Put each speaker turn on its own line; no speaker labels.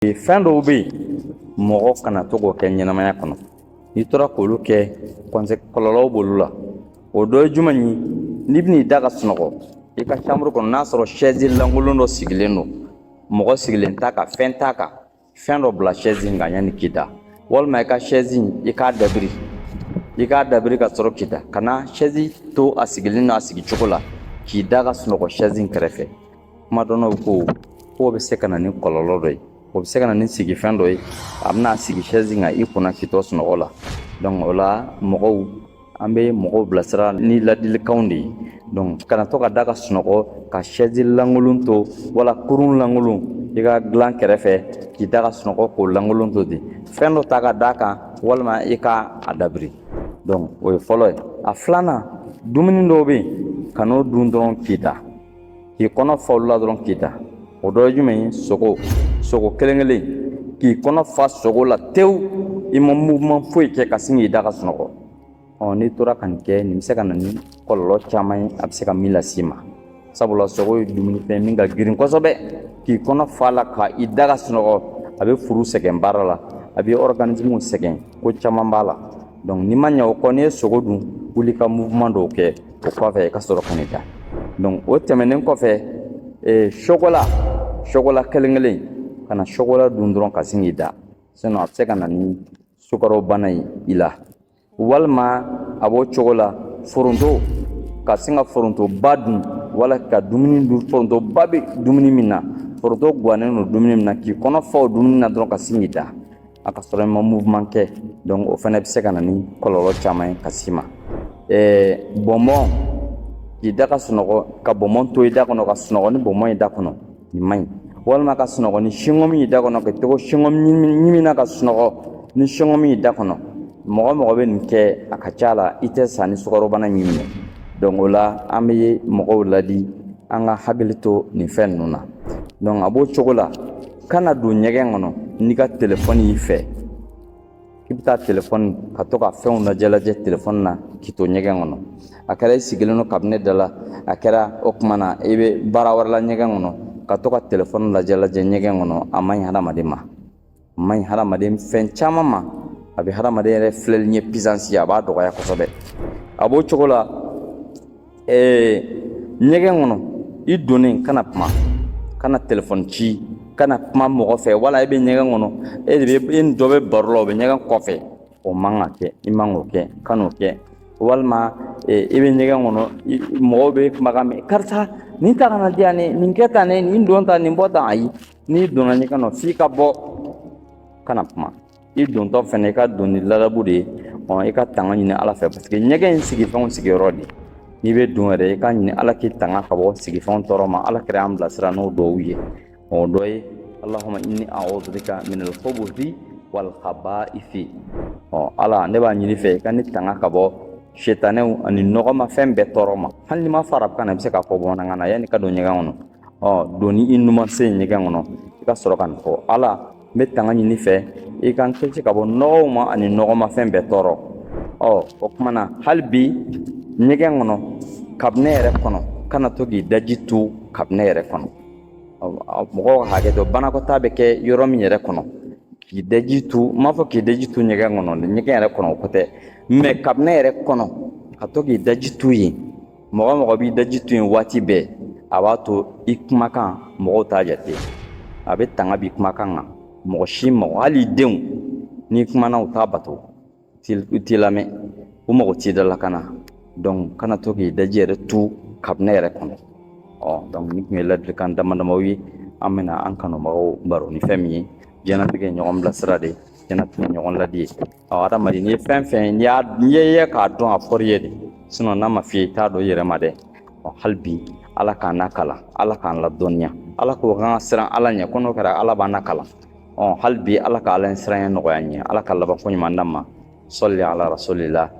Fɛn dɔw bɛ yen mɔgɔ kana to k'o kɛ ɲɛnamaya kɔnɔ n'i tora k'olu kɛ kɔlɔlɔw b'olu la o dɔ ye jumɛn ye n'i bɛn'i da ka sunɔgɔ i ka chambre kɔnɔ n'a sɔrɔ chaise lankolon dɔ sigilen don mɔgɔ sigilen t'a kan fɛn t'a kan fɛn dɔ bila chaise in kan yanni k'i da walima i ka chaise in i k'a dabiri ka sɔrɔ k'i da kana chaise to a sigilen n'a sigi cogo la k'i da ka sunɔgɔ chaise in kɛrɛfɛ kuma dɔnnaw ko k'o bɛ se ka na ni kɔlɔlɔ dɔ ye o bɛ se ka na ni sigifɛn dɔ ye a bɛna sigi chaise kan i kunna k'i to sunɔgɔ la donc o la mɔgɔw an bɛ mɔgɔw bilasira ni ladilikanw de ye donc kana to ka da ka sunɔgɔ ka chaise lankolon to wala kurun lankolon i ka dilan kɛrɛfɛ k'i da ka sunɔgɔ k'o lankolon to ten fɛn dɔ ta ka d'a kan walima i ka a dabiri donc o ye fɔlɔ ye a filanan dumuni dɔw bɛ yen kan'o dun dɔrɔn k'i da k'i kɔnɔ fa olu la dɔrɔn k'i da o dɔ ye jumɛn ye sogo kelen kelen k'i kɔnɔ fa sogo la tewu i ma mouvement foyi kɛ ka sin k'i da ka sunɔgɔ n'i tora ka nin kɛ nin bɛ se ka na ni kɔlɔlɔ caman ye a bɛ se ka min las'i ma sabula sogo ye dumunifɛn min ka girin kosɛbɛ k'i kɔnɔ fa la ka i da ka sunɔgɔ a bɛ furu sɛgɛn baara la a bɛ organisme sɛgɛn ko caman b'a la donc n'i ma ɲɛ o kɔ n'i ye sogo dun wuli ka mouvement dɔw kɛ o kɔfɛ i ka sɔrɔ ka n'i da donc o tɛmɛnen kɔfɛ chocolat kelen kelen kana chocolat dun dɔrɔn ka sin k'i da sinon a bɛ se ka na ni sukaro bana ye i la walima a b'o cogo la foronto ka sin ka forontoba dun wala ka dumuni dun forontoba bɛ dumuni min na foronto gannen don dumuni min na k'i kɔnɔ fa o dumuni na dɔrɔn ka sin k'i da a ka sɔrɔ i ma mouvement kɛ donc o fana bɛ se ka na ni kɔlɔlɔ caman ye ka s'i ma bɔnbɔn k'i da ka sunɔgɔ ka bɔnbɔn to i da kɔnɔ ka sunɔgɔ ni bɔnbɔn ye da kɔnɔ nin man ɲi walima ka sunɔgɔ ni singɔmi y'i da kɔnɔ ka to singɔmi ɲimina ka sunɔgɔ ni singɔmi y'i da kɔnɔ mɔgɔ bɛ nin kɛ a ka ca la i tɛ sa ni sukarobana y'i minɛ donc o la an bɛ mɔgɔw ladi an ka hakili to nin fɛn ninnu na donc a b'o cogo la kana don ɲɛgɛn kɔnɔ n'i ka telefɔni y'i fɛ i bɛ taa telefɔni ka to ka fɛnw lajɛ telefɔni na k'i to ɲɛgɛn kɔnɔ a kɛra i sigilen don cabinet da la a kɛra o tuma na i bɛ baara wɛrɛ la ɲɛgɛn kɔnɔ ka to ka telefɔni lajɛ ɲɛgɛn kɔnɔ a man ɲi hadamaden ma a man ɲi hadamaden fɛn caman ma a bɛ hadamaden yɛrɛ filɛli ɲɛ puissance a b'a dɔgɔya kosɛbɛ a b'o cogo la ɲɛgɛn kɔnɔ i donnen kana kuma kana telefɔni ci kana kuma mɔgɔ fɛ wala i bɛ ɲɛgɛn kɔnɔ e ni dɔ bɛ baro la o bɛ ɲɛgɛn kɔfɛ o man ka kɛ i man k'o kɛ kan'o kɛ walima i bɛ ɲɛgɛn kɔnɔ mɔgɔw bɛ kumakan mɛn karisa nin ta kana di yan nin kɛ tan nin don tan nin bɔ tan ayi n'i donna ɲɛgɛn kɔnɔ f'i ka bɔ kana kuma i dontɔ fɛnɛ i ka don ni ladabu de ye i ka tanga ɲini ala fɛ parce que ɲɛgɛn in sigifɛnw sigiyɔrɔ de n'i bɛ don yɛrɛ i ka ɲini ala k'i tanga ka bɔ sigifɛnw tɔɔrɔ ma ala kɛra y'an bilasira n'o dɔw ye o dɔ ye allahumma inni a'udhu bika min al-khubuthi wal khaba'ith ala ne b'a ɲini fɛ i ka ni tanga ka bɔ shetanɛw ani nɔgɔmafɛn bɛɛ tɔɔrɔ ma hali ni ma fara kan i bɛ se k'a fɔ bamanankan na yanni ka don ɲɛgɛn kɔnɔ doni i numan se ɲɛgɛn kɔnɔ i ka sɔrɔ ka nin fɔ ala n bɛ tanga ɲini fɛ i ka n kisi ka bɔ nɔgɔw ma ani nɔgɔmafɛn bɛɛ tɔɔrɔ o tuma na hali bi ɲɛgɛn kɔnɔ kabinɛ yɛrɛ kɔnɔ kana to k'i daji tu kabinɛ yɛrɛ kɔnɔ mɔgɔw ka hakɛ to banakɔtaa bɛ kɛ yɔrɔ min yɛrɛ kɔnɔ k'i daji tu n m'a fɔ k'i daji tu ɲɛgɛn kɔnɔ ɲɛgɛn yɛrɛ kɔnɔ o ko tɛ mais kabinɛ yɛrɛ kɔnɔ ka to k'i daji tu yen mɔgɔ b'i daji tu yen waati bɛɛ a b'a to i kumakan mɔgɔw t'a jate a bɛ tanga b'i kumakan kan mɔgɔ si hali denw n'i kumana u t'a bato u t'i lamɛn u mago t'i da la kana donc kana to k'i daji yɛrɛ tu kabinɛ yɛrɛ kɔnɔ donc ni tun ye ladilikan damadamaw ye an bɛna an kanubagaw baro ni fɛn min ye diɲɛnatigɛ ye ɲɔgɔn bilasira de diɲɛnatigɛ ye ɲɔgɔn ladi ye adamaden n'i ye fɛn fɛn n'i ye k'a dɔn a fɔri ye de sinon n'a ma f'i ye i t'a dɔn i yɛrɛ ma dɛ hali bi ala k'an nakalan ala k'an ladɔnniya ala k'o kan ka siran ala ɲɛ ko n'o kɛra ala b'an nakalan hali bi ala ka ala siran ɲɛ nɔgɔya n ye ala ka laban ko ɲuman d'an ma sɔli ala rasulillah